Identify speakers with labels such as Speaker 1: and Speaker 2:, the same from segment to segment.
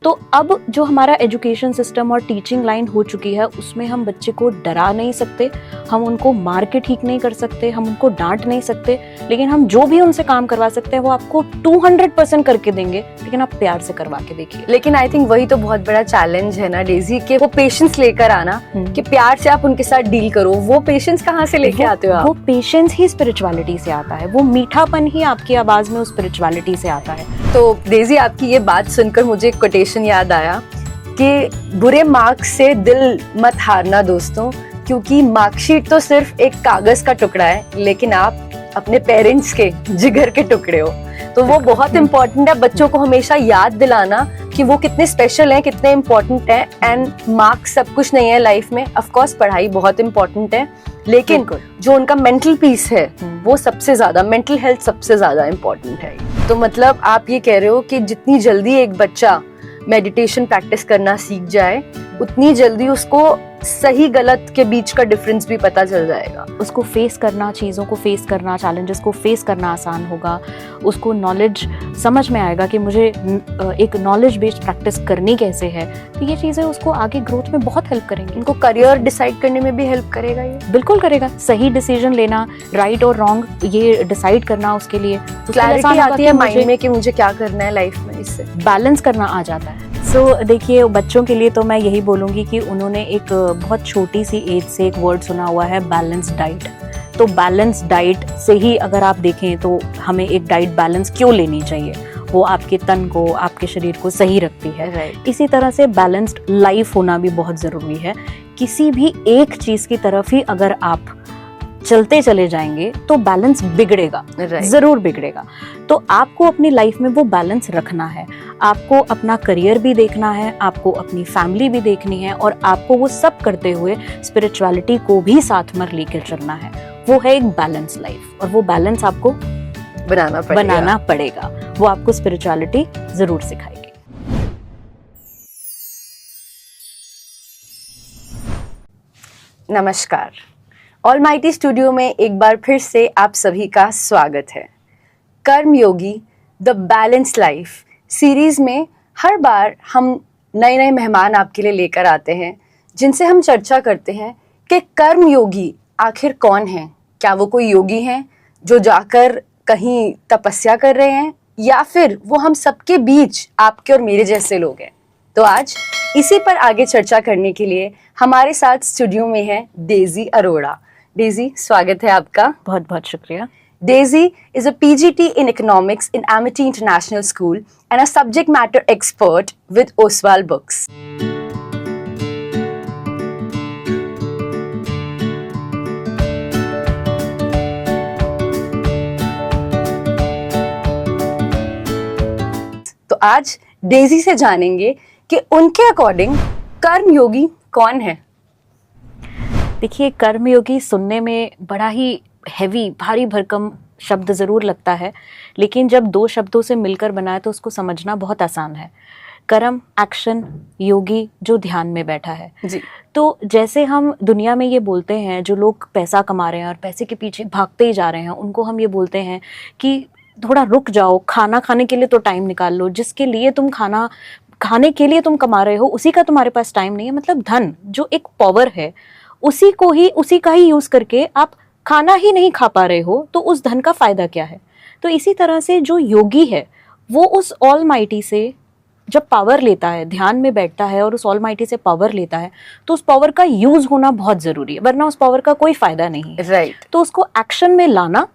Speaker 1: तो अब जो हमारा एजुकेशन सिस्टम और टीचिंग लाइन हो चुकी है उसमें हम बच्चे को डरा नहीं सकते, हम उनको मार के ठीक नहीं कर सकते, हम उनको डांट नहीं सकते, लेकिन हम जो भी उनसे काम करवा सकते हैं वो आपको 200% करके देंगे, लेकिन आप प्यार से करवा के देखिए।
Speaker 2: लेकिन आई थिंक वही तो बहुत बड़ा चैलेंज है ना डेजी, कि वो पेशेंस लेकर आना, कि प्यार से आप उनके साथ डील करो। वो पेशेंस कहाँ से लेके आते हो आप?
Speaker 1: वो पेशेंस ही स्पिरिचुअलिटी से आता है, वो मीठापन ही आपकी आवाज में उस स्पिरिचुअलिटी से आता है।
Speaker 2: तो डेजी आपकी ये बात सुनकर मुझे एक कोटेशन याद आया कि बुरे मार्क्स से दिल मत हारना दोस्तों, क्योंकि मार्कशीट तो सिर्फ एक कागज का टुकड़ा है, लेकिन आप अपने पेरेंट्स के जिगर के टुकड़े हो। तो वो बहुत इम्पोर्टेंट है बच्चों को हमेशा याद दिलाना कि वो कितने स्पेशल हैं, कितने इम्पोर्टेंट हैं। एंड मार्क्स सब कुछ नहीं है लाइफ में, ऑफ कोर्स पढ़ाई बहुत इम्पोर्टेंट है, लेकिन जो उनका मेंटल पीस है वो सबसे ज्यादा, मेंटल हेल्थ सबसे ज्यादा इम्पोर्टेंट है। तो मतलब आप ये कह रहे हो कि जितनी जल्दी एक बच्चा मेडिटेशन प्रैक्टिस करना सीख जाए, उतनी जल्दी उसको सही गलत के बीच का डिफरेंस भी पता चल जाएगा।
Speaker 1: उसको फेस करना, चीज़ों को फेस करना, चैलेंजेस को फेस करना आसान होगा। उसको नॉलेज समझ में आएगा कि मुझे एक नॉलेज बेस्ड प्रैक्टिस करनी कैसे है। तो ये चीज़ें उसको आगे ग्रोथ में बहुत हेल्प करेंगी।
Speaker 2: उनको करियर डिसाइड करने में भी हेल्प करेगा ये?
Speaker 1: बिल्कुल करेगा। सही डिसीजन लेना, राइट और रॉन्ग ये डिसाइड करना, उसके लिए
Speaker 2: क्लैरिटी आती है माइंड में कि मुझे क्या करना है लाइफ में, इससे
Speaker 1: बैलेंस करना आ जाता है। देखिए बच्चों के लिए तो मैं यही बोलूँगी कि उन्होंने एक बहुत छोटी सी एज से एक वर्ड सुना हुआ है, बैलेंस डाइट। तो बैलेंस डाइट से ही अगर आप देखें तो हमें एक डाइट बैलेंस क्यों लेनी चाहिए, वो आपके तन को, आपके शरीर को सही रखती है। इसी तरह से बैलेंस्ड लाइफ होना भी बहुत ज़रूरी है। किसी भी एक चीज़ की तरफ ही अगर आप चलते चले जाएंगे तो बैलेंस बिगड़ेगा, जरूर बिगड़ेगा। तो आपको अपनी लाइफ में वो बैलेंस रखना है। आपको अपना करियर भी देखना है, आपको अपनी फैमिली भी देखनी है, और आपको वो सब करते हुए स्पिरिचुअलिटी को भी साथ में लेकर चलना है। वो है एक बैलेंस लाइफ, और वो बैलेंस आपको बनाना पड़ेगा। वो आपको स्पिरिचुअलिटी जरूर सिखाएगी।
Speaker 2: नमस्कार, ऑलमाइटी स्टूडियो में एक बार फिर से आप सभी का स्वागत है। कर्म योगी द बैलेंस लाइफ सीरीज में हर बार हम नए नए मेहमान आपके लिए लेकर आते हैं, जिनसे हम चर्चा करते हैं कि कर्म योगी आखिर कौन है। क्या वो कोई योगी हैं जो जाकर कहीं तपस्या कर रहे हैं, या फिर वो हम सबके बीच आपके और मेरे जैसे लोग हैं। तो आज इसी पर आगे चर्चा करने के लिए हमारे साथ स्टूडियो में है डेजी अरोड़ा। डेजी, स्वागत है आपका।
Speaker 1: बहुत बहुत शुक्रिया।
Speaker 2: Daisy is a PGT in Economics in Amity International School and a subject matter expert with Oswald Books. तो आज डेजी से जानेंगे कि उनके अकॉर्डिंग कर्म योगी कौन है।
Speaker 1: देखिए, कर्मयोगी सुनने में बड़ा ही हैवी, भारी भरकम शब्द ज़रूर लगता है, लेकिन जब दो शब्दों से मिलकर बना है तो उसको समझना बहुत आसान है। कर्म एक्शन, योगी जो ध्यान में बैठा है
Speaker 2: जी।
Speaker 1: तो जैसे हम दुनिया में ये बोलते हैं, जो लोग पैसा कमा रहे हैं और पैसे के पीछे भागते ही जा रहे हैं, उनको हम ये बोलते हैं कि थोड़ा रुक जाओ, खाना खाने के लिए तो टाइम निकाल लो। जिसके लिए तुम खाना खाने के लिए तुम कमा रहे हो, उसी का तुम्हारे पास टाइम नहीं है। मतलब धन जो एक पावर है, उसी का ही यूज करके आप खाना ही नहीं खा पा रहे हो, तो उस धन का फायदा क्या है। तो इसी तरह से जो योगी है वो उस ऑलमाइटी से जब पावर लेता है, ध्यान में बैठता है और उस ऑलमाइटी से पावर लेता है, तो उस पावर का यूज होना बहुत जरूरी है, वरना उस पावर का कोई फायदा नहीं है।
Speaker 2: राइट।
Speaker 1: तो उसको एक्शन में लाना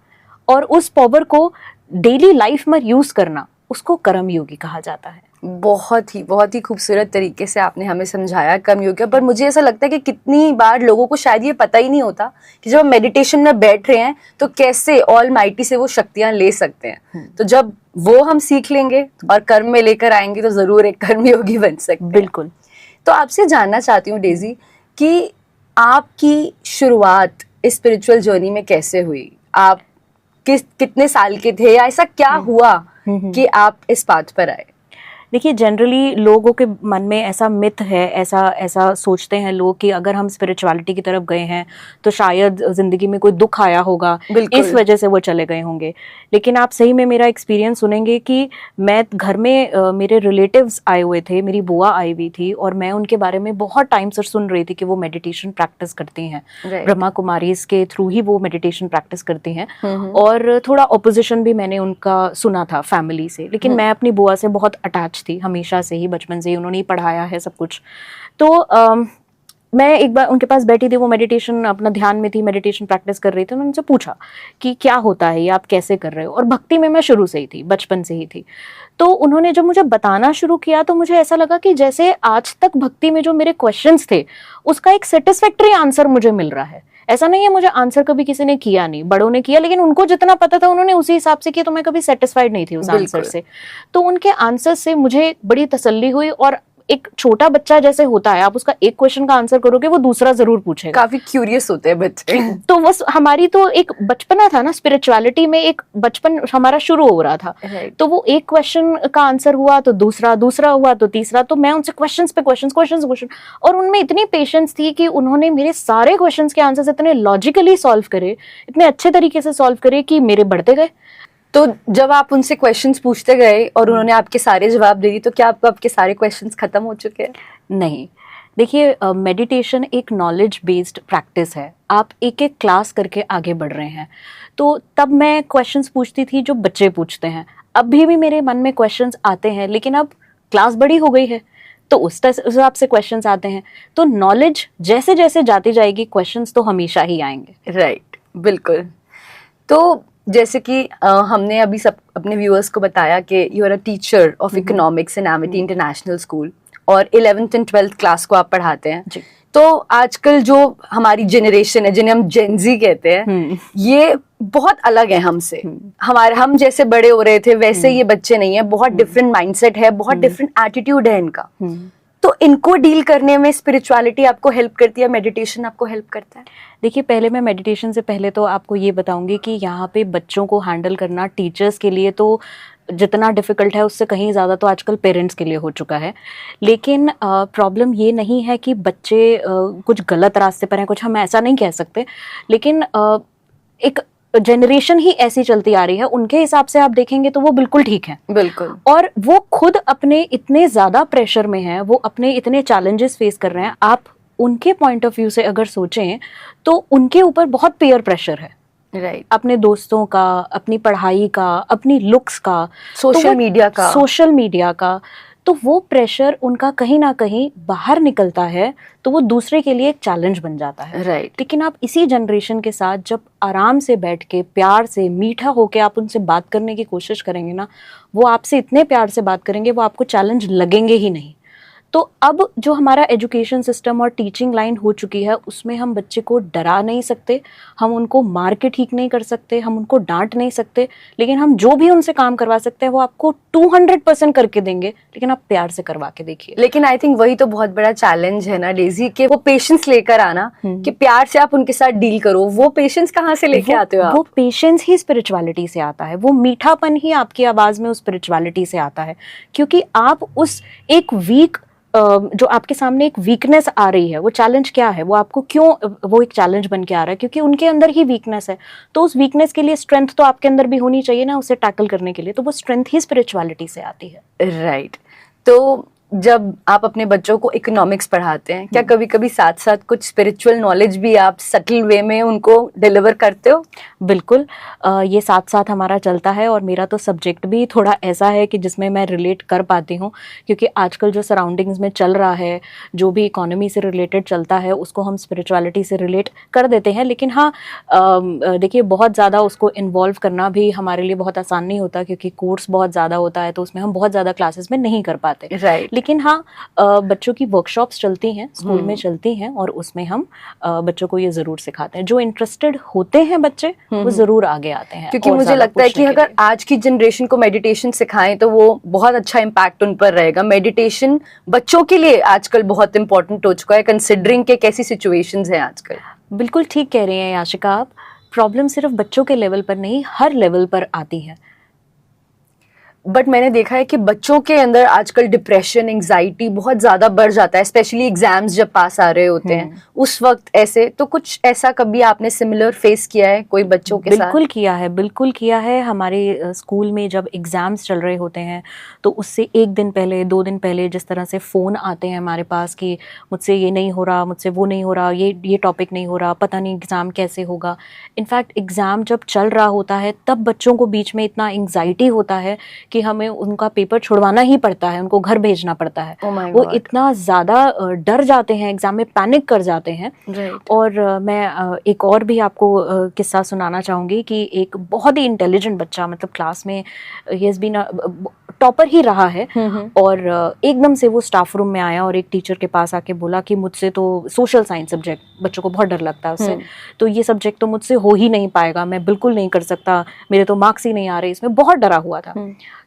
Speaker 1: और उस पावर को डेली लाइफ में यूज करना, उसको कर्म योगी कहा जाता है।
Speaker 2: बहुत ही खूबसूरत तरीके से आपने हमें समझाया कर्म योगी। पर मुझे ऐसा लगता है कि कितनी बार लोगों को शायद ये पता ही नहीं होता कि जब हम मेडिटेशन में बैठ रहे हैं तो कैसे ऑलमाइटी से वो शक्तियां ले सकते हैं। तो जब वो हम सीख लेंगे और कर्म में लेकर आएंगे तो जरूर एक कर्म योगी बन सकते हैं।
Speaker 1: बिल्कुल।
Speaker 2: तो आपसे जानना चाहती हूँ डेजी कि आपकी शुरुआत इस स्पिरिचुअल जर्नी में कैसे हुई? आप कितने साल के थे, या ऐसा क्या हुआ कि आप इस पाथ पर आए?
Speaker 1: देखिए जनरली लोगों के मन में ऐसा मिथ है, ऐसा ऐसा सोचते हैं लोग कि अगर हम स्पिरिचुअलिटी की तरफ गए हैं तो शायद जिंदगी में कोई दुख आया होगा, इस वजह से वो चले गए होंगे। लेकिन आप सही में मेरा एक्सपीरियंस सुनेंगे कि मैं घर में मेरे रिलेटिव्स आए हुए थे, मेरी बुआ आई हुई थी और मैं उनके बारे में बहुत टाइम से सुन रही थी कि वो मेडिटेशन प्रैक्टिस करती हैं, ब्रह्मा कुमारीज के थ्रू ही वो मेडिटेशन प्रैक्टिस करती हैं। और थोड़ा ऑपोजिशन भी मैंने उनका सुना था फैमिली से, लेकिन मैं अपनी बुआ से बहुत अटैच थी हमेशा से ही, बचपन से ही उन्होंने ही पढ़ाया है सब कुछ। तो मैं एक बार उनके पास बैठी थी, वो मेडिटेशन अपना ध्यान में थी, मेडिटेशन प्रैक्टिस कर रही थी। मैंने उनसे पूछा कि क्या होता है ये, आप कैसे कर रहे हो? और भक्ति में मैं शुरू से ही थी, बचपन से ही थी। तो उन्होंने जब मुझे बताना शुरू किया तो मुझे ऐसा लगा कि जैसे आज तक भक्ति में जो मेरे क्वेश्चंस थे उसका एक सेटिस्फैक्टरी आंसर मुझे मिल रहा है। ऐसा नहीं है मुझे आंसर कभी किसी ने किया नहीं, बड़ों ने किया, लेकिन उनको जितना पता था उन्होंने उसी हिसाब से किया, तो मैं कभी सेटिस्फाइड नहीं थी उस आंसर से। तो उनके आंसर से मुझे बड़ी तसल्ली हुई। और एक छोटा बच्चा जैसे होता है, आप उसका एक क्वेश्चन का आंसर करोगे वो दूसरा जरूर पूछेगा,
Speaker 2: काफी क्यूरियस होते हैं बच्चे।
Speaker 1: तो बस हमारी तो एक बचपना था ना, स्पिरिचुअलिटी में एक बचपन हमारा शुरू हो रहा था। तो वो एक क्वेश्चन का आंसर हुआ तो दूसरा, दूसरा हुआ तो तीसरा, तो मैं उनसे क्वेश्चंस पे क्वेश्चन, और उनमें इतनी पेशेंस थी कि उन्होंने मेरे सारे क्वेश्चंस के आंसर इतने लॉजिकली सॉल्व करे, इतने अच्छे तरीके से सॉल्व करे कि मेरे बढ़ते गए।
Speaker 2: तो जब आप उनसे क्वेश्चंस पूछते गए और उन्होंने आपके सारे जवाब दे दिए, तो क्या आपके सारे क्वेश्चंस खत्म हो चुके हैं?
Speaker 1: नहीं, देखिए मेडिटेशन एक नॉलेज बेस्ड प्रैक्टिस है, आप एक एक क्लास करके आगे बढ़ रहे हैं। तो तब मैं क्वेश्चंस पूछती थी जो बच्चे पूछते हैं, अभी भी मेरे मन में क्वेश्चंस आते हैं, लेकिन अब क्लास बड़ी हो गई है तो उस हिसाब से क्वेश्चंस आते हैं। तो नॉलेज जैसे जैसे जाती जाएगी क्वेश्चंस तो हमेशा ही आएंगे।
Speaker 2: राइट, बिल्कुल। तो जैसे कि हमने अभी सब अपने व्यूअर्स को बताया कि you are a teacher of economics in Amity International School और 11th एंड 12th क्लास को आप पढ़ाते हैं जी। तो आजकल जो हमारी जनरेशन है, जिन्हें हम जेन ज़ी कहते हैं, ये बहुत अलग है हमसे। हम जैसे बड़े हो रहे थे वैसे ये बच्चे नहीं है, बहुत डिफरेंट माइंडसेट है, बहुत डिफरेंट एटीट्यूड है इनका। तो इनको डील करने में स्पिरिचुअलिटी आपको हेल्प करती है, मेडिटेशन आपको हेल्प करता है?
Speaker 1: देखिए पहले मैं मेडिटेशन से पहले तो आपको ये बताऊंगी कि यहाँ पे बच्चों को हैंडल करना टीचर्स के लिए तो जितना डिफ़िकल्ट है उससे कहीं ज़्यादा तो आजकल पेरेंट्स के लिए हो चुका है। लेकिन प्रॉब्लम ये नहीं है कि बच्चे कुछ गलत रास्ते पर हैं, कुछ हम ऐसा नहीं कह सकते, लेकिन एक जनरेशन ही ऐसी चलती आ रही है, उनके हिसाब से आप देखेंगे तो वो बिल्कुल ठीक है,
Speaker 2: बिल्कुल।
Speaker 1: और वो खुद अपने इतने ज़्यादा प्रेशर में हैं, वो अपने इतने चैलेंजेस फेस कर रहे हैं। आप उनके पॉइंट ऑफ व्यू से अगर सोचें तो उनके ऊपर बहुत पीयर प्रेशर है,
Speaker 2: राइट।
Speaker 1: अपने दोस्तों का, अपनी पढ़ाई का, अपनी लुक्स का,
Speaker 2: सोशल
Speaker 1: मीडिया का, तो वो प्रेशर उनका कहीं ना कहीं बाहर निकलता है तो वो दूसरे के लिए एक चैलेंज बन जाता है।
Speaker 2: राइट।
Speaker 1: लेकिन आप इसी जनरेशन के साथ जब आराम से बैठ के प्यार से मीठा होके आप उनसे बात करने की कोशिश करेंगे ना, वो आपसे इतने प्यार से बात करेंगे, वो आपको चैलेंज लगेंगे ही नहीं। तो अब जो हमारा एजुकेशन सिस्टम और टीचिंग लाइन हो चुकी है उसमें हम बच्चे को डरा नहीं सकते, हम उनको मार के ठीक नहीं कर सकते, हम उनको डांट नहीं सकते, लेकिन हम जो भी उनसे काम करवा सकते हैं वो आपको 200% करके देंगे, लेकिन आप प्यार से करवा के देखिए।
Speaker 2: लेकिन आई थिंक वही तो बहुत बड़ा चैलेंज है ना डेजी, कि वो पेशेंस लेकर आना, कि प्यार से आप उनके साथ डील करो। वो पेशेंस कहाँ से लेके आते हो आप?
Speaker 1: वो पेशेंस ही स्पिरिचुअलिटी से आता है, वो मीठापन ही आपकी आवाज में उस स्पिरिचुअलिटी से आता है, क्योंकि आप उस एक वीक जो आपके सामने एक वीकनेस आ रही है, वो चैलेंज क्या है, वो आपको क्यों वो एक चैलेंज बन के आ रहा है, क्योंकि उनके अंदर ही वीकनेस है। तो उस वीकनेस के लिए स्ट्रेंथ तो आपके अंदर भी होनी चाहिए ना, उसे टैकल करने के लिए, तो वो स्ट्रेंथ ही स्पिरिचुअलिटी से आती है।
Speaker 2: राइट। तो जब आप अपने बच्चों को इकोनॉमिक्स पढ़ाते हैं, क्या कभी कभी साथ साथ कुछ स्पिरिचुअल नॉलेज भी आप सटल वे में उनको डिलीवर करते हो?
Speaker 1: बिल्कुल, ये साथ साथ हमारा चलता है, और मेरा तो सब्जेक्ट भी थोड़ा ऐसा है कि जिसमें मैं रिलेट कर पाती हूँ, क्योंकि आजकल जो सराउंडिंग्स में चल रहा है, जो भी इकोनॉमी से रिलेटेड चलता है, उसको हम स्पिरिचुअलिटी से रिलेट कर देते हैं। लेकिन हाँ, देखिए बहुत ज़्यादा उसको इन्वॉल्व करना भी हमारे लिए बहुत आसान नहीं होता, क्योंकि कोर्स बहुत ज़्यादा होता है, तो उसमें हम बहुत ज़्यादा क्लासेस में नहीं कर पाते।
Speaker 2: राइट।
Speaker 1: लेकिन हाँ, बच्चों की वर्कशॉप्स चलती हैं, स्कूल में चलती हैं, और उसमें हम बच्चों को ये जरूर सिखाते हैं। जो इंटरेस्टेड होते हैं बच्चे वो जरूर आगे आते हैं,
Speaker 2: क्योंकि मुझे लगता है कि अगर आज की जनरेशन को मेडिटेशन सिखाएं तो वो बहुत अच्छा इम्पैक्ट उन पर रहेगा। मेडिटेशन बच्चों के लिए आजकल बहुत इंपॉर्टेंट हो चुका है, कंसिडरिंग के कैसी सिचुएशंस हैं आजकल।
Speaker 1: बिल्कुल ठीक कह रही हैं याशिका आप, प्रॉब्लम सिर्फ बच्चों के लेवल पर नहीं, हर लेवल पर आती है।
Speaker 2: बट मैंने देखा है कि बच्चों के अंदर आजकल डिप्रेशन, एंजाइटी बहुत ज्यादा बढ़ जाता है, स्पेशली एग्जाम्स जब पास आ रहे होते हैं उस वक्त। ऐसे तो कुछ ऐसा कभी आपने सिमिलर फेस किया है कोई बच्चों के साथ?
Speaker 1: बिल्कुल किया है। हमारे स्कूल में जब एग्जाम्स चल रहे होते हैं तो उससे एक दिन पहले, 2 दिन पहले जिस तरह से फ़ोन आते हैं हमारे पास कि मुझसे ये नहीं हो रहा, मुझसे वो नहीं हो रहा, ये टॉपिक नहीं हो रहा, पता नहीं एग्ज़ाम कैसे होगा। इनफैक्ट एग्ज़ाम जब चल रहा होता है तब बच्चों को बीच में इतना एंग्जाइटी होता है कि हमें उनका पेपर छुड़वाना ही पड़ता है, उनको घर भेजना पड़ता है। वो इतना ज़्यादा डर जाते हैं, एग्ज़ाम में पैनिक कर जाते हैं। और मैं एक और भी आपको किस्सा सुनाना चाहूँगी कि एक बहुत ही इंटेलिजेंट बच्चा, मतलब क्लास में ही हैज़ बीन टॉपर ही रहा है, और एकदम से वो स्टाफ रूम में आया और एक टीचर के पास आके बोला कि मुझसे तो सोशल साइंस सब्जेक्ट, बच्चों को बहुत डर लगता है उससे, तो ये सब्जेक्ट तो मुझसे हो ही नहीं पाएगा, मैं बिल्कुल नहीं कर सकता, मेरे तो मार्क्स ही नहीं आ रहे इसमें। बहुत डरा हुआ था।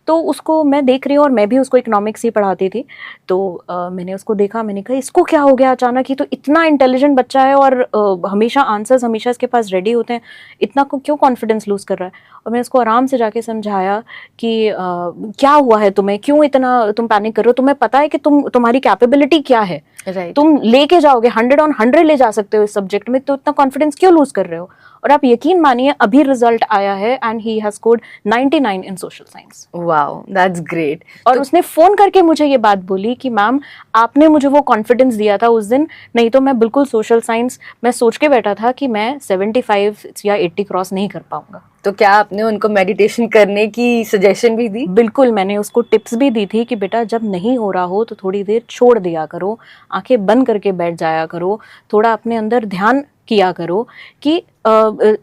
Speaker 1: तो उसको मैं देख रही हूँ, और मैं भी उसको इकोनॉमिक्स ही पढ़ाती थी, तो मैंने उसको देखा, मैंने कहा इसको क्या हो गया अचानक ही, तो इतना इंटेलिजेंट बच्चा है और हमेशा आंसर्स हमेशा इसके पास रेडी होते हैं, इतना को क्यों कॉन्फिडेंस लूज कर रहा है। और मैंने उसको आराम से जाके समझाया कि क्या हुआ है तुम्हें, क्यों इतना तुम पैनिक कर रहे हो, तुम्हें पता है कि तुम्हारी कैपेबिलिटी क्या है, तुम लेके जाओगे 100 on 100 ले जा सकते हो इस सब्जेक्ट में, तो इतना कॉन्फिडेंस क्यों लूज कर रहे हो। और आप यकीन मानिए अभी रिजल्ट आया है and he has scored 99 in social science.
Speaker 2: Wow, that's great.
Speaker 1: और उसने फोन करके मुझे ये बात बोली कि मैम आपने मुझे वो कॉन्फिडेंस दिया था उस दिन, नहीं तो मैं बिल्कुल सोशल साइंस, मैं सोच के बैठा था कि मैं 75 या 80 क्रॉस नहीं कर पाऊंगा।
Speaker 2: तो क्या आपने उनको मेडिटेशन करने की सजेशन भी दी?
Speaker 1: बिल्कुल, मैंने उसको टिप्स भी दी थी कि बेटा जब नहीं हो रहा हो तो थोड़ी देर छोड़ दिया करो, आंखें बंद करके बैठ जाया करो, थोड़ा अपने अंदर ध्यान किया करो कि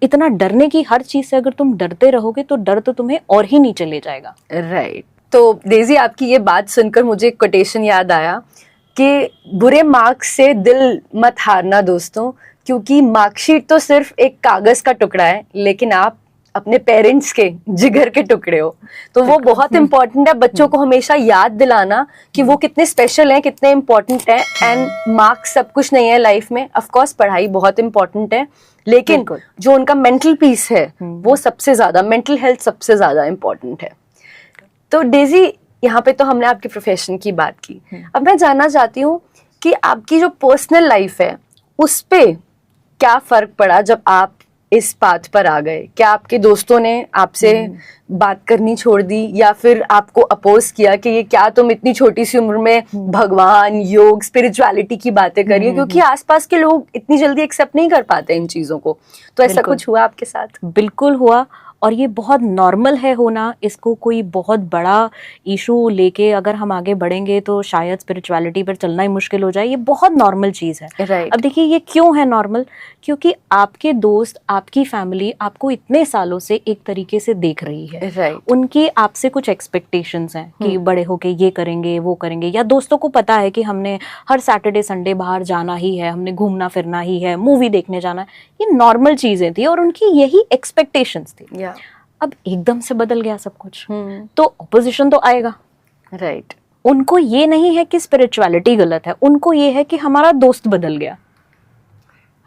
Speaker 1: इतना डरने की, हर चीज से अगर तुम डरते रहोगे तो डर तो तुम्हें और ही नीचे ले जाएगा।
Speaker 2: राइट। तो डेजी, आपकी ये बात सुनकर मुझे एक कोटेशन याद आया कि बुरे मार्क्स से दिल मत हारना दोस्तों, क्योंकि मार्कशीट तो सिर्फ एक कागज का टुकड़ा है, लेकिन आप अपने पेरेंट्स के जिगर के टुकड़े हो। तो वो बहुत इंपॉर्टेंट है बच्चों को हमेशा याद दिलाना कि वो कितने स्पेशल हैं, कितने इंपॉर्टेंट हैं। एंड मार्क्स सब कुछ नहीं है लाइफ में, ऑफ कोर्स पढ़ाई बहुत इंपॉर्टेंट है, लेकिन जो उनका मेंटल पीस है वो सबसे ज्यादा, मेंटल हेल्थ सबसे ज्यादा इंपॉर्टेंट है। तो डेजी, यहाँ पे तो हमने आपके प्रोफेशन की बात की, अब मैं जानना चाहती हूँ कि आपकी जो पर्सनल लाइफ है उस पे क्या फर्क पड़ा जब आप इस पाथ पर आ गए? क्या आपके दोस्तों ने आपसे बात करनी छोड़ दी, या फिर आपको अपोज किया कि ये क्या तुम इतनी छोटी सी उम्र में भगवान, योग, स्पिरिचुअलिटी की बातें कर रही हो? क्योंकि आसपास के लोग इतनी जल्दी एक्सेप्ट नहीं कर पाते इन चीजों को। तो ऐसा कुछ हुआ आपके साथ?
Speaker 1: बिल्कुल हुआ, और ये बहुत नॉर्मल है होना। इसको कोई बहुत बड़ा इशू लेके अगर हम आगे बढ़ेंगे तो शायद स्पिरिचुअलिटी पर चलना ही मुश्किल हो जाए। ये बहुत नॉर्मल चीज़ है।
Speaker 2: Right.
Speaker 1: अब देखिए ये क्यों है नॉर्मल, क्योंकि आपके दोस्त, आपकी फैमिली आपको इतने सालों से एक तरीके से देख रही है।
Speaker 2: Right.
Speaker 1: उनकी आपसे कुछ एक्सपेक्टेशंस हैं कि बड़े होके ये करेंगे वो करेंगे, या दोस्तों को पता है कि हमने हर सैटरडे संडे बाहर जाना ही है, हमने घूमना फिरना ही है, मूवी देखने जाना है। ये नॉर्मल चीजें थी और उनकी यही एक्सपेक्टेशंस थी। अब एकदम से बदल गया सब कुछ, तो ऑपोजिशन तो आएगा।
Speaker 2: राइट।
Speaker 1: उनको ये नहीं है कि स्पिरिचुअलिटी गलत है, उनको ये है कि हमारा दोस्त बदल गया,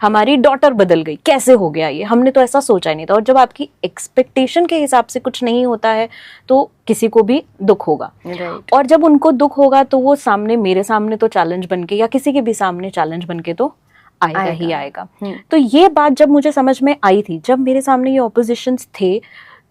Speaker 1: हमारी डॉटर बदल गई, कैसे हो गया ये, हमने तो ऐसा सोचा ही नहीं था। और जब आपकी एक्सपेक्टेशन के हिसाब से कुछ नहीं होता है तो किसी को भी दुख होगा।
Speaker 2: Right.
Speaker 1: और जब उनको दुख होगा तो वो सामने, मेरे सामने तो चैलेंज बनके, या किसी के भी सामने चैलेंज बनके तो आएगा ही आएगा। तो ये बात जब मुझे समझ में आई थी, जब मेरे सामने ये ऑपोजिशंस थे,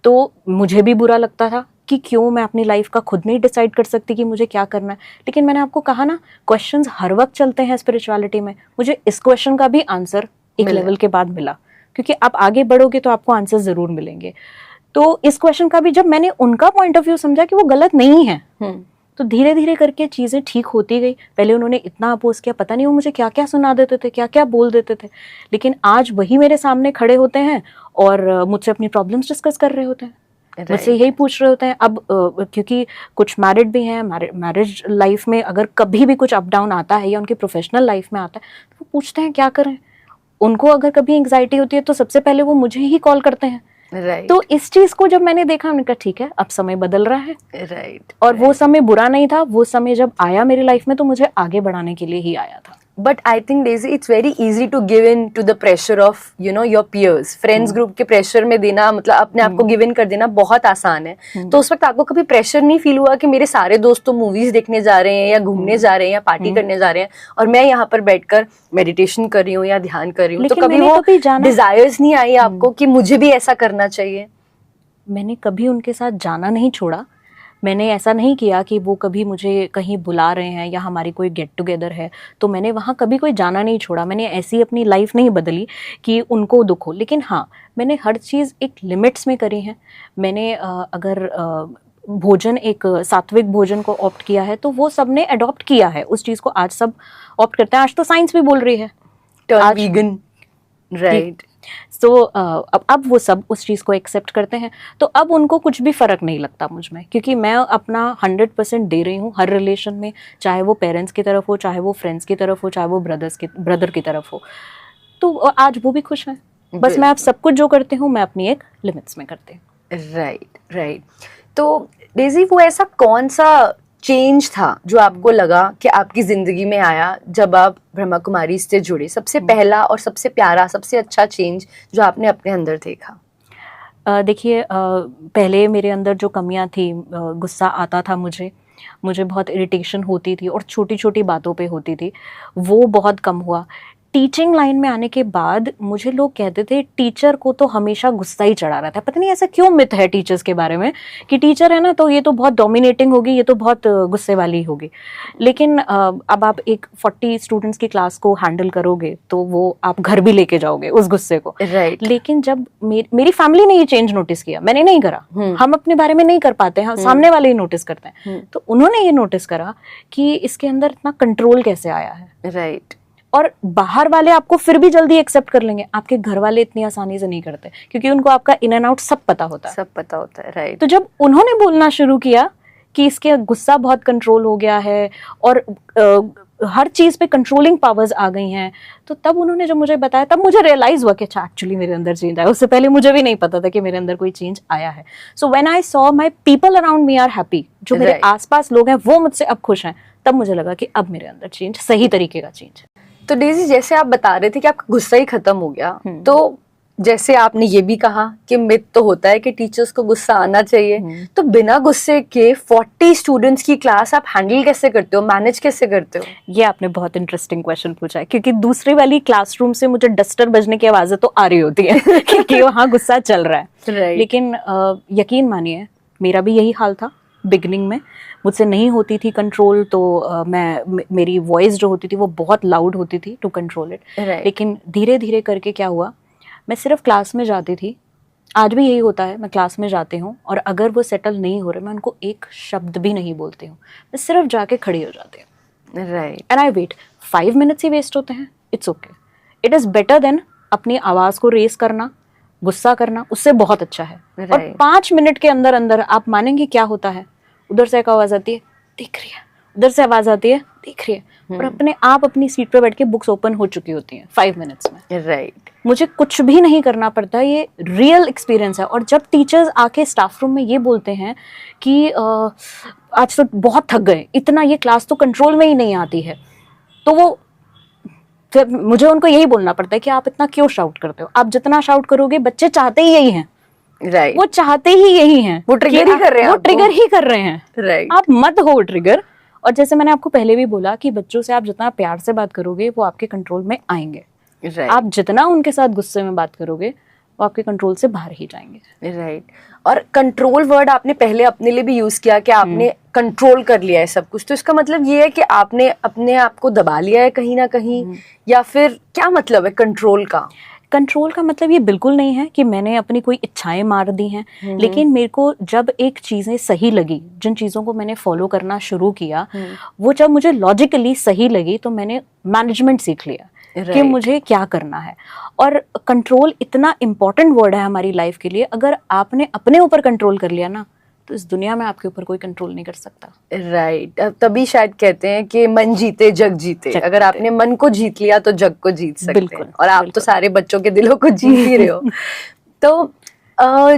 Speaker 1: तो मुझे भी बुरा लगता था कि क्यों मैं अपनी लाइफ का खुद नहीं डिसाइड कर सकती कि मुझे क्या करना है। लेकिन मैंने आपको कहा ना, क्वेश्चंस हर वक्त चलते हैं स्पिरिचुअलिटी में। मुझे इस क्वेश्चन का भी आंसर एक लेवल के बाद मिला, क्योंकि आप आगे बढ़ोगे तो आपको आंसर जरूर मिलेंगे। तो इस क्वेश्चन का भी जब मैंने उनका पॉइंट ऑफ व्यू समझा कि वो गलत नहीं है, तो धीरे धीरे करके चीजें ठीक होती गई। पहले उन्होंने इतना अपोज किया, पता नहीं वो मुझे क्या क्या सुना देते थे, क्या क्या बोल देते थे, लेकिन आज वही मेरे सामने खड़े होते हैं और मुझसे अपनी प्रॉब्लम्स डिस्कस कर रहे होते हैं। मुझसे यही पूछ रहे होते हैं। अब क्योंकि कुछ मैरिड भी हैं, मैरिज लाइफ में अगर कभी भी कुछ अप डाउन आता है या उनकी प्रोफेशनल लाइफ में आता है तो वो पूछते हैं क्या करें। उनको अगर कभी एंग्जाइटी होती है तो सबसे पहले वो मुझे ही कॉल करते हैं।
Speaker 2: Right.
Speaker 1: तो इस चीज को जब मैंने देखा, मैंने कहा ठीक है, अब समय बदल रहा है।
Speaker 2: Right.
Speaker 1: और वो समय बुरा नहीं था, वो समय जब आया मेरी लाइफ में तो मुझे आगे बढ़ाने के लिए ही आया था।
Speaker 2: But I think these it's very easy to give in to the pressure of you know your peers, friends group के प्रेशर में देना, मतलब अपने आप को गिव इन कर देना बहुत आसान है। तो उस वक्त आपको कभी प्रेशर नहीं फील हुआ कि मेरे सारे दोस्त तो मूवीज देखने जा रहे हैं या घूमने जा रहे हैं या पार्टी करने जा रहे हैं और मैं यहाँ पर बैठकर मेडिटेशन कर रही हूँ या ध्यान कर रही हूँ, तो कभी वो डिजायर्स नहीं आई आपको कि मुझे भी ऐसा करना चाहिए?
Speaker 1: मैंने कभी उनके साथ जाना नहीं छोड़ा। मैंने ऐसा नहीं किया कि वो कभी मुझे कहीं बुला रहे हैं या हमारी कोई गेट टुगेदर है तो मैंने वहाँ कभी कोई जाना नहीं छोड़ा। मैंने ऐसी अपनी लाइफ नहीं बदली कि उनको दुख हो, लेकिन हाँ मैंने हर चीज़ एक लिमिट्स में करी है। मैंने अगर भोजन, एक सात्विक भोजन को ऑप्ट किया है तो वो सबने अडॉप्ट किया है उस चीज़ को, आज सब ऑप्ट करते हैं। आज तो साइंस भी बोल रही है
Speaker 2: टर्न वीगन, राइट।
Speaker 1: सो अब वो सब उस चीज़ को एक्सेप्ट करते हैं, तो अब उनको कुछ भी फ़र्क नहीं लगता मुझ में, क्योंकि मैं अपना 100% दे रही हूँ हर रिलेशन में, चाहे वो पेरेंट्स की तरफ हो, चाहे वो फ्रेंड्स की तरफ हो, चाहे वो ब्रदर की तरफ हो। तो आज वो भी खुश हैं। बस मैं अब सब कुछ जो करती हूँ मैं अपनी एक लिमिट्स में करती हूँ।
Speaker 2: Right right. तो डेजी वो ऐसा कौन सा चेंज था जो आपको लगा कि आपकी जिंदगी में आया जब आप ब्रह्मा कुमारी से जुड़े? सबसे पहला और सबसे प्यारा, सबसे अच्छा चेंज जो आपने अपने अंदर देखा?
Speaker 1: देखिए, पहले मेरे अंदर जो कमियां थी, गुस्सा आता था मुझे बहुत इरिटेशन होती थी और छोटी छोटी बातों पे होती थी, वो बहुत कम हुआ। टीचिंग लाइन में आने के बाद मुझे लोग कहते थे टीचर को तो हमेशा गुस्सा ही चढ़ा रहता है। पता नहीं ऐसा क्यों मिथ है टीचर्स के बारे में कि टीचर है ना तो ये तो बहुत डोमिनेटिंग होगी, ये तो बहुत गुस्से वाली होगी। लेकिन अब आप एक 40 स्टूडेंट्स की क्लास को हैंडल करोगे तो वो आप घर भी लेके जाओगे उस गुस्से को।
Speaker 2: right.
Speaker 1: लेकिन जब मेरी फैमिली ने ये चेंज नोटिस किया, मैंने नहीं करा। हम अपने बारे में नहीं कर पाते हैं, सामने वाले ही नोटिस करते हैं। तो उन्होंने ये नोटिस करा कि इसके अंदर इतना कंट्रोल कैसे आया है।
Speaker 2: राइट।
Speaker 1: और बाहर वाले आपको फिर भी जल्दी एक्सेप्ट कर लेंगे, आपके घर वाले इतनी आसानी से नहीं करते, क्योंकि उनको आपका इन एंड आउट सब पता होता है।
Speaker 2: राइट।
Speaker 1: तो जब उन्होंने बोलना शुरू किया कि इसके गुस्सा बहुत कंट्रोल हो गया है और हर चीज पे कंट्रोलिंग पावर्स आ गई हैं, तो तब उन्होंने जब मुझे बताया तब मुझे रियलाइज हुआ कि अच्छा एक्चुअली मेरे अंदर चेंज आया। उससे पहले मुझे भी नहीं पता था कि मेरे अंदर कोई चेंज आया है। So when I saw my people around me are happy, जो मेरे आसपास लोग हैं वो मुझसे अब खुश हैं, तब मुझे लगा कि अब मेरे अंदर चेंज, सही तरीके का चेंज है।
Speaker 2: तो डेजी जैसे आप बता रहे थे कि आपका गुस्सा ही खत्म हो गया, तो जैसे आपने ये भी कहा कि मिथ तो होता है कि टीचर्स को गुस्सा आना चाहिए, तो बिना गुस्से के 40 स्टूडेंट्स की क्लास आप हैंडल कैसे करते हो, मैनेज कैसे करते हो?
Speaker 1: ये आपने बहुत इंटरेस्टिंग क्वेश्चन पूछा है, क्योंकि दूसरी वाली क्लासरूम से मुझे डस्टर बजने की आवाजें तो आ रही होती है क्योंकि वहाँ गुस्सा चल रहा है। लेकिन यकीन मानिए मेरा भी यही हाल था बिगनिंग में। मुझसे नहीं होती थी कंट्रोल, तो मेरी वॉइस जो होती थी वो बहुत लाउड होती थी टू कंट्रोल इट। लेकिन धीरे धीरे करके क्या हुआ, मैं सिर्फ क्लास में जाती थी, आज भी यही होता है, मैं क्लास में जाती हूँ और अगर वो सेटल नहीं हो रहे मैं उनको एक शब्द भी नहीं बोलती हूँ, मैं सिर्फ जाके खड़ी हो जाती हूँ।
Speaker 2: Right.
Speaker 1: And I wait, 5 minutes ही वेस्ट होते हैं, it's okay. It is better than अपनी आवाज़ को रेस करना, गुस्सा करना, उससे बहुत अच्छा है। और 5 मिनट के अंदर अंदर आप मानेंगे क्या होता है, उधर से एक आवाज़ आती है दिख रही है, उधर से आवाज़ आती है दिख रही है, और अपने आप अपनी सीट पे बैठ के बुक्स ओपन हो चुकी होती हैं 5 मिनट्स में।
Speaker 2: राइट।
Speaker 1: मुझे कुछ भी नहीं करना पड़ता, ये रियल एक्सपीरियंस है। और जब टीचर्स आके स्टाफ रूम में ये बोलते हैं कि आज तो बहुत थक गए, इतना ये क्लास तो कंट्रोल में ही नहीं आती है, तो वो फिर मुझे उनको यही बोलना पड़ता है कि आप इतना क्यों शाउट करते हो, आप जितना शाउट करोगे बच्चे चाहते ही यही हैं।
Speaker 2: राइट।
Speaker 1: वो चाहते ही यही हैं,
Speaker 2: वो ट्रिगर ही कर रहे हैं,
Speaker 1: वो ट्रिगर ही कर रहे हैं।
Speaker 2: राइट।
Speaker 1: आप मत हो ट्रिगर। और जैसे मैंने आपको पहले भी बोला कि बच्चों से आप जितना प्यार से बात करोगे वो आपके कंट्रोल में आएंगे। आप जितना उनके साथ गुस्से में बात करोगे वो आपके कंट्रोल से बाहर ही जाएंगे।
Speaker 2: राइट। और कंट्रोल वर्ड आपने पहले अपने लिए भी यूज किया कि आपने कंट्रोल कर लिया है सब कुछ, तो इसका मतलब ये है कि आपने अपने आप को दबा लिया है कहीं ना कहीं, या फिर क्या मतलब है कंट्रोल का?
Speaker 1: कंट्रोल का मतलब ये बिल्कुल नहीं है कि मैंने अपनी कोई इच्छाएं मार दी हैं, लेकिन मेरे को जब एक चीज़ें सही लगी, जिन चीज़ों को मैंने फॉलो करना शुरू किया, वो जब मुझे लॉजिकली सही लगी तो मैंने मैनेजमेंट सीख लिया कि मुझे क्या करना है। और कंट्रोल इतना इम्पोर्टेंट वर्ड है हमारी लाइफ के लिए। अगर आपने अपने ऊपर कंट्रोल कर लिया ना तो इस दुनिया में आपके ऊपर कोई कंट्रोल नहीं कर सकता।
Speaker 2: राइट। तभी शायद कहते हैं कि मन जीते जग जीते। अगर आपने मन को जीत लिया तो जग को जीत सकते हैं, और आप तो सारे बच्चों के दिलों को जीत ही रहे हो। तो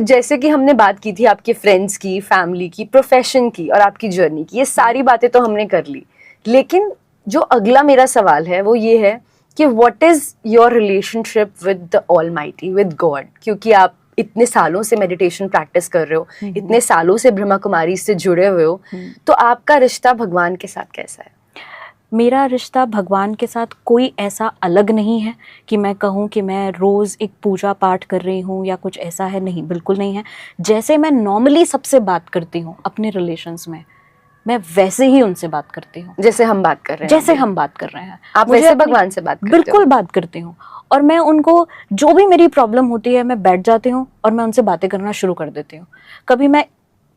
Speaker 2: जैसे कि हमने बात की थी आपके फ्रेंड्स की, फैमिली की, प्रोफेशन की और आपकी जर्नी की, ये सारी बातें तो हमने कर ली, लेकिन जो अगला मेरा सवाल है वो ये है कि what is your relationship with the almighty, with God? क्योंकि आप इतने सालों से मेडिटेशन प्रैक्टिस कर रहे हो, इतने सालों से ब्रह्मा कुमारी से जुड़े हुए हो, तो आपका रिश्ता भगवान के साथ कैसा है?
Speaker 1: मेरा रिश्ता भगवान के साथ कोई ऐसा अलग नहीं है कि मैं कहूँ कि मैं रोज़ एक पूजा पाठ कर रही हूँ या कुछ ऐसा है, नहीं, बिल्कुल नहीं है। जैसे मैं नॉर्मली सबसे बात करती हूँ अपने रिलेशंस में, मैं वैसे ही उनसे बात करती हूँ
Speaker 2: जैसे हम बात कर रहे हैं।
Speaker 1: जैसे हम बात कर रहे हैं।
Speaker 2: आप वैसे भगवान से बात करते हो?
Speaker 1: बिल्कुल बात करती हूँ। और मैं उनको, जो भी मेरी प्रॉब्लम होती है, मैं बैठ जाती हूँ और मैं उनसे बातें करना शुरू कर देती हूँ। कभी मैं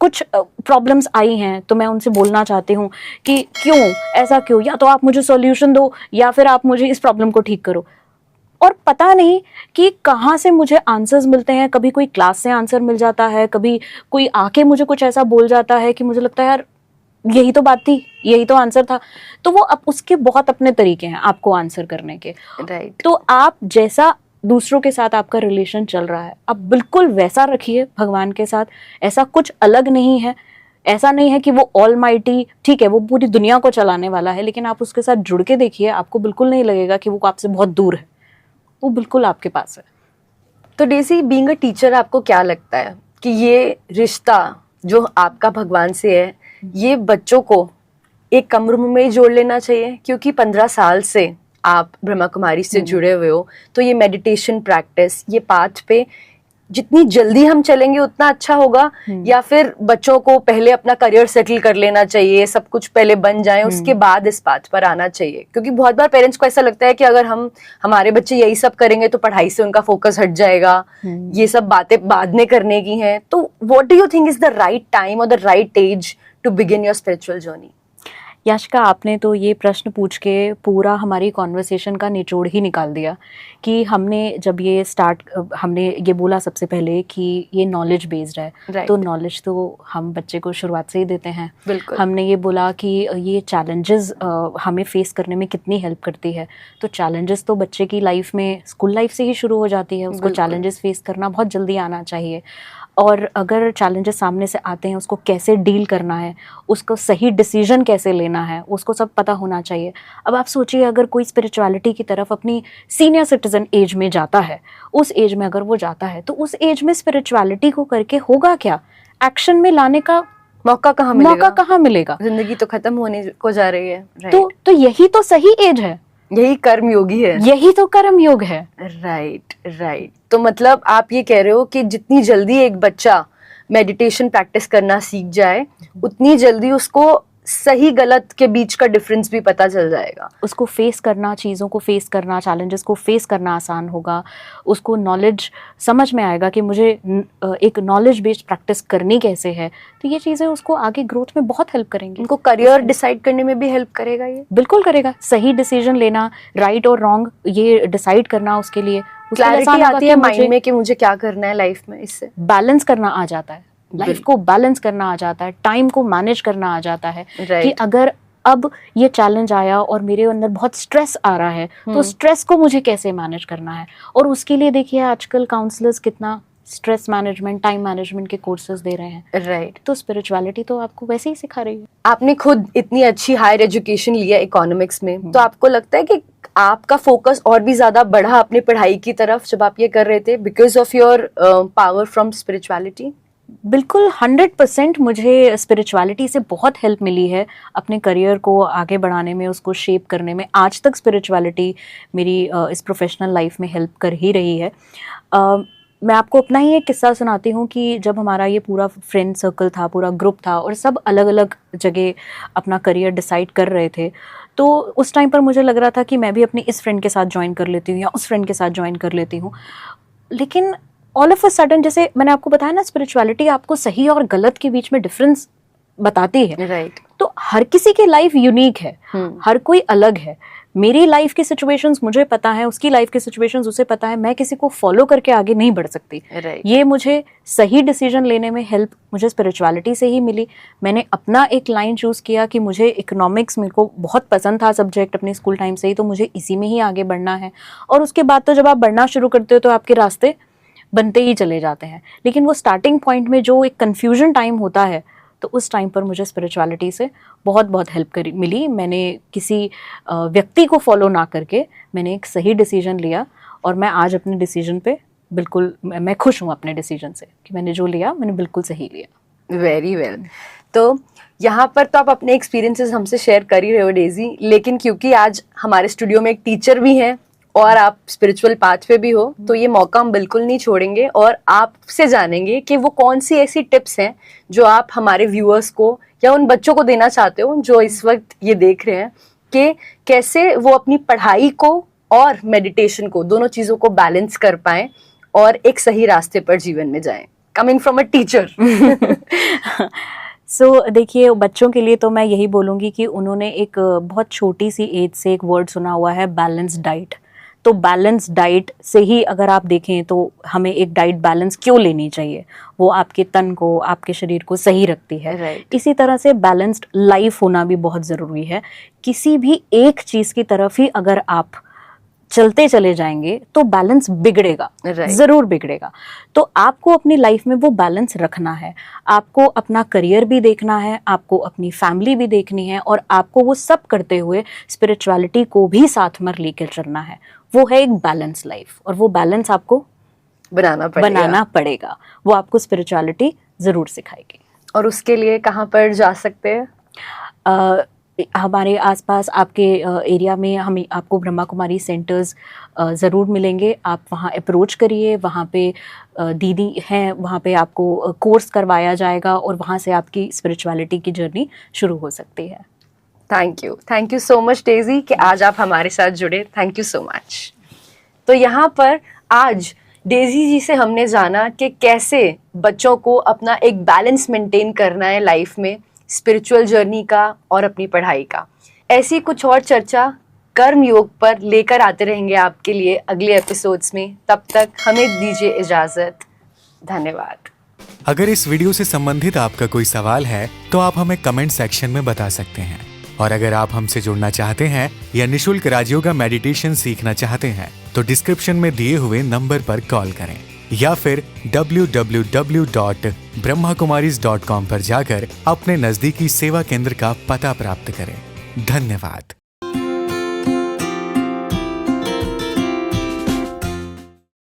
Speaker 1: कुछ प्रॉब्लम्स आई हैं तो मैं उनसे बोलना चाहती हूँ कि क्यों, ऐसा क्यों, या तो आप मुझे सॉल्यूशन दो या फिर आप मुझे इस प्रॉब्लम को ठीक करो। और पता नहीं कि कहाँ से मुझे आंसर्स मिलते हैं। कभी कोई क्लास से आंसर मिल जाता है, कभी कोई आके मुझे कुछ ऐसा बोल जाता है कि मुझे लगता है यार यही तो बात थी, यही तो आंसर था। तो वो अब उसके बहुत अपने तरीके हैं आपको आंसर करने के।
Speaker 2: राइट।
Speaker 1: तो आप जैसा दूसरों के साथ आपका रिलेशन चल रहा है, आप बिल्कुल वैसा रखिए भगवान के साथ। ऐसा कुछ अलग नहीं है। ऐसा नहीं है कि वो ऑलमाइटी, ठीक है, वो पूरी दुनिया को चलाने वाला है, लेकिन आप उसके साथ जुड़ के देखिए, आपको बिल्कुल नहीं लगेगा कि वो आपसे बहुत दूर है। वो बिल्कुल आपके पास है।
Speaker 2: तो डेज़ी, बीइंग अ टीचर, आपको क्या लगता है कि ये रिश्ता जो आपका भगवान से है, ये बच्चों को एक कम उम्र में ही जोड़ लेना चाहिए? क्योंकि 15 साल से आप ब्रह्मा कुमारी से जुड़े हुए हो, तो ये मेडिटेशन प्रैक्टिस, ये पाथ पे जितनी जल्दी हम चलेंगे उतना अच्छा होगा, या फिर बच्चों को पहले अपना करियर सेटल कर लेना चाहिए, सब कुछ पहले बन जाए, उसके बाद इस पाथ पर आना चाहिए? क्योंकि बहुत बार पेरेंट्स को ऐसा लगता है कि अगर हमारे बच्चे यही सब करेंगे तो पढ़ाई से उनका फोकस हट जाएगा, ये सब बातें बाद में करने की हैं। तो what do you think is the right time और the right age to begin your spiritual journey?
Speaker 1: Yashika, आपने तो ये प्रश्न पूछ के पूरा हमारी कॉन्वर्सेशन का निचोड़ ही निकाल दिया कि हमने जब ये हमने ये बोला सबसे पहले कि ये नॉलेज बेस्ड है।
Speaker 2: Right.
Speaker 1: तो नॉलेज तो हम बच्चे को शुरुआत से ही देते हैं।
Speaker 2: बिल्कुल।
Speaker 1: हमने ये बोला कि ये चैलेंजेस हमें फेस करने में कितनी हेल्प करती है। तो चैलेंजेस तो बच्चे की लाइफ में, स्कूल लाइफ से ही शुरू हो जाती है। उसको चैलेंजेस फेस करना बहुत जल्दी आना चाहिए। और अगर चैलेंजेस सामने से आते हैं, उसको कैसे डील करना है, उसको सही डिसीजन कैसे लेना है, उसको सब पता होना चाहिए। अब आप सोचिए, अगर कोई स्पिरिचुअलिटी की तरफ अपनी सीनियर सिटीजन एज में जाता है, उस एज में अगर वो जाता है, तो उस एज में स्पिरिचुअलिटी को करके होगा क्या? एक्शन में लाने का
Speaker 2: मौका कहाँ
Speaker 1: मिलेगा?
Speaker 2: जिंदगी तो खत्म होने को जा रही है।
Speaker 1: तो यही तो सही एज है,
Speaker 2: यही कर्म योगी है,
Speaker 1: यही तो कर्म योग है।
Speaker 2: राइट। तो मतलब आप ये कह रहे हो कि जितनी जल्दी एक बच्चा मेडिटेशन प्रैक्टिस करना सीख जाए, उतनी जल्दी उसको सही गलत के बीच का डिफरेंस भी पता चल जाएगा।
Speaker 1: उसको फेस करना, चीज़ों को फेस करना, चैलेंजेस को फेस करना आसान होगा। उसको नॉलेज समझ में आएगा कि मुझे एक नॉलेज बेस्ड प्रैक्टिस करनी कैसे है। तो ये चीज़ें उसको आगे ग्रोथ में बहुत हेल्प करेंगी।
Speaker 2: उनको करियर डिसाइड करने में भी हेल्प करेगा ये?
Speaker 1: बिल्कुल करेगा। सही डिसीजन लेना, राइट और रॉन्ग, ये डिसाइड करना, उसके लिए
Speaker 2: क्लैरिटी आती है माइंड में कि मुझे क्या करना है लाइफ में। इससे
Speaker 1: बैलेंस करना आ जाता है, लाइफ को बैलेंस करना आ जाता है, टाइम को मैनेज करना आ जाता है। कि अगर अब ये चैलेंज आया और मेरे अंदर बहुत स्ट्रेस आ रहा है, तो स्ट्रेस को मुझे कैसे मैनेज करना है। और उसके लिए देखिए आजकल काउंसलर्स कितना स्ट्रेस मैनेजमेंट, टाइम मैनेजमेंट के कोर्सेज दे रहे हैं।
Speaker 2: राइट।
Speaker 1: तो स्पिरिचुअलिटी तो आपको वैसे ही सिखा रही है।
Speaker 2: आपने खुद इतनी अच्छी हायर एजुकेशन लिया इकोनॉमिक्स में, तो आपको लगता है कि आपका फोकस और भी ज्यादा बढ़ा अपनी पढ़ाई की तरफ जब आप ये कर रहे थे, because of your power from spirituality?
Speaker 1: बिल्कुल 100% मुझे स्पिरिचुअलिटी से बहुत हेल्प मिली है अपने करियर को आगे बढ़ाने में, उसको शेप करने में। आज तक स्पिरिचुअलिटी मेरी इस प्रोफेशनल लाइफ में हेल्प कर ही रही है। मैं आपको अपना ही एक किस्सा सुनाती हूँ कि जब हमारा ये पूरा फ्रेंड सर्कल था, पूरा ग्रुप था और सब अलग अलग जगह अपना करियर डिसाइड कर रहे थे, तो उस टाइम पर मुझे लग रहा था कि मैं भी अपनी इस फ्रेंड के साथ ज्वाइन कर लेती हूँ या उस फ्रेंड के साथ ज्वाइन कर लेती हूँ। लेकिन ऑल ऑफ अ सडन, जैसे मैंने आपको बताया ना, स्पिरिचुअलिटी आपको सही और गलत के बीच में डिफरेंस बताती है।
Speaker 2: राइट।
Speaker 1: तो हर किसी की लाइफ यूनिक है, हर कोई अलग है। मेरी लाइफ की सिचुएशंस मुझे पता है, उसकी लाइफ की सिचुएशंस उसे पता है। मैं किसी को फॉलो करके आगे नहीं बढ़ सकती। ये मुझे सही डिसीजन लेने में हेल्प मुझे स्पिरिचुअलिटी से ही मिली। मैंने अपना एक लाइन चूज किया कि मुझे इकोनॉमिक्स, मेरे को बहुत पसंद था सब्जेक्ट अपने स्कूल टाइम से ही, तो मुझे इसी में ही आगे बढ़ना है। और उसके बाद तो जब आप बढ़ना शुरू करते हो तो आपके रास्ते बनते ही चले जाते हैं। लेकिन वो स्टार्टिंग पॉइंट में जो एक कन्फ्यूजन टाइम होता है, तो उस टाइम पर मुझे स्पिरिचुअलिटी से बहुत बहुत हेल्प मिली। मैंने किसी व्यक्ति को फॉलो ना करके मैंने एक सही डिसीजन लिया और मैं आज अपने डिसीजन पे बिल्कुल मैं खुश हूँ अपने डिसीजन से कि मैंने जो लिया मैंने बिल्कुल सही लिया।
Speaker 2: Very well. तो यहाँ पर तो आप अपने एक्सपीरियंसेस हमसे शेयर कर ही रहे हो डेजी, लेकिन क्योंकि आज हमारे स्टूडियो में एक टीचर भी हैं और आप स्पिरिचुअल पाथ पे भी हो, तो ये मौका हम बिल्कुल नहीं छोड़ेंगे और आपसे जानेंगे कि वो कौन सी ऐसी टिप्स हैं जो आप हमारे व्यूअर्स को या उन बच्चों को देना चाहते हो जो इस वक्त ये देख रहे हैं कि कैसे वो अपनी पढ़ाई को और मेडिटेशन को, दोनों चीज़ों को बैलेंस कर पाएं और एक सही रास्ते पर जीवन में जाएं, कमिंग फ्रॉम अ टीचर।
Speaker 1: देखिए बच्चों के लिए तो मैं यही बोलूँगी कि उन्होंने एक बहुत छोटी सी एज से एक वर्ड सुना हुआ है बैलेंस डाइट। तो बैलेंस डाइट से ही अगर आप देखें तो हमें एक डाइट बैलेंस क्यों लेनी चाहिए, वो आपके तन को, आपके शरीर को सही रखती है।
Speaker 2: Right.
Speaker 1: इसी तरह से बैलेंस्ड लाइफ होना भी बहुत ज़रूरी है। किसी भी एक चीज़ की तरफ ही अगर आप चलते चले जाएंगे तो बैलेंस बिगड़ेगा,
Speaker 2: Right.
Speaker 1: जरूर बिगड़ेगा। तो आपको अपनी लाइफ में वो बैलेंस रखना है। आपको अपना करियर भी देखना है, आपको अपनी फैमिली भी देखनी है और आपको वो सब करते हुए स्पिरिचुअलिटी को भी साथ में लेकर चलना है। वो है एक बैलेंस लाइफ और वो बैलेंस आपको बनाना पड़ेगा। वो आपको स्पिरिचुअलिटी जरूर सिखाएगी।
Speaker 2: और उसके लिए कहाँ पर जा सकते हैं?
Speaker 1: हमारे आसपास आपके एरिया में हमें आपको ब्रह्मा कुमारी सेंटर्स ज़रूर मिलेंगे। आप वहाँ अप्रोच करिए, वहाँ पे दीदी हैं, वहाँ पे आपको कोर्स करवाया जाएगा और वहाँ से आपकी स्पिरिचुअलिटी की जर्नी शुरू हो सकती है।
Speaker 2: Thank you so much Daisy कि आज आप हमारे साथ जुड़े। Thank you so much. तो यहाँ पर आज डेजी जी से हमने जाना कि कैसे बच्चों को अपना एक बैलेंस मेंटेन करना है लाइफ में, स्पिरिचुअल जर्नी का और अपनी पढ़ाई का। ऐसी कुछ और चर्चा कर्म योग पर लेकर आते रहेंगे आपके लिए अगले एपिसोड्स में। तब तक हमें दीजिए इजाजत। धन्यवाद।
Speaker 3: अगर इस वीडियो से संबंधित आपका कोई सवाल है तो आप हमें कमेंट सेक्शन में बता सकते हैं। और अगर आप हमसे जुड़ना चाहते हैं या निशुल्क राजयोगा मेडिटेशन सीखना चाहते हैं तो डिस्क्रिप्शन में दिए हुए नंबर पर कॉल करें या फिर www.brahmakumaris.com पर जाकर अपने नजदीकी सेवा केंद्र का पता प्राप्त करें। धन्यवाद।